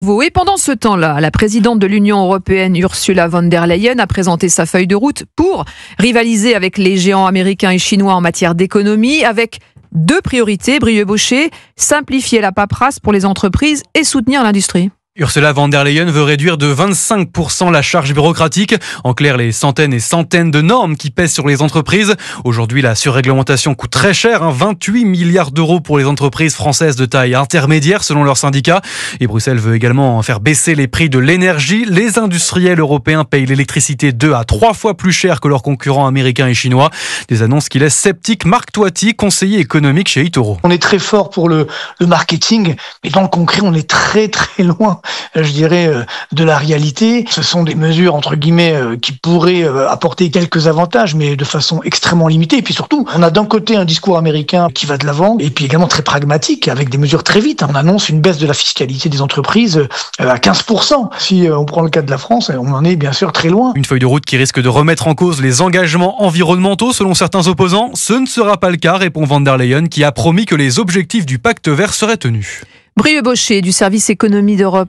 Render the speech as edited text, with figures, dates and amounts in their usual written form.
Et pendant ce temps-là, la présidente de l'Union européenne, Ursula von der Leyen, a présenté sa feuille de route pour rivaliser avec les géants américains et chinois en matière d'économie, avec deux priorités, Brieux-Baucher, simplifier la paperasse pour les entreprises et soutenir l'industrie. Ursula von der Leyen veut réduire de 25% la charge bureaucratique. En clair, les centaines et centaines de normes qui pèsent sur les entreprises. Aujourd'hui, la surréglementation coûte très cher, 28 milliards d'euros pour les entreprises françaises de taille intermédiaire, selon leur syndicat. Et Bruxelles veut également faire baisser les prix de l'énergie. Les industriels européens payent l'électricité 2 à 3 fois plus cher que leurs concurrents américains et chinois. Des annonces qui laissent sceptique Marc Toiti, conseiller économique chez eToro. On est très fort pour le marketing, mais dans le concret, on est très très loin, je dirais, de la réalité. Ce sont des mesures, entre guillemets, qui pourraient apporter quelques avantages, mais de façon extrêmement limitée. Et puis surtout, on a d'un côté un discours américain qui va de l'avant, et puis également très pragmatique, avec des mesures très vite. On annonce une baisse de la fiscalité des entreprises à 15%. Si on prend le cas de la France, on en est bien sûr très loin. Une feuille de route qui risque de remettre en cause les engagements environnementaux, selon certains opposants. Ce ne sera pas le cas, répond von der Leyen, qui a promis que les objectifs du pacte vert seraient tenus. Brieux-Baucher du service économie d'Europe.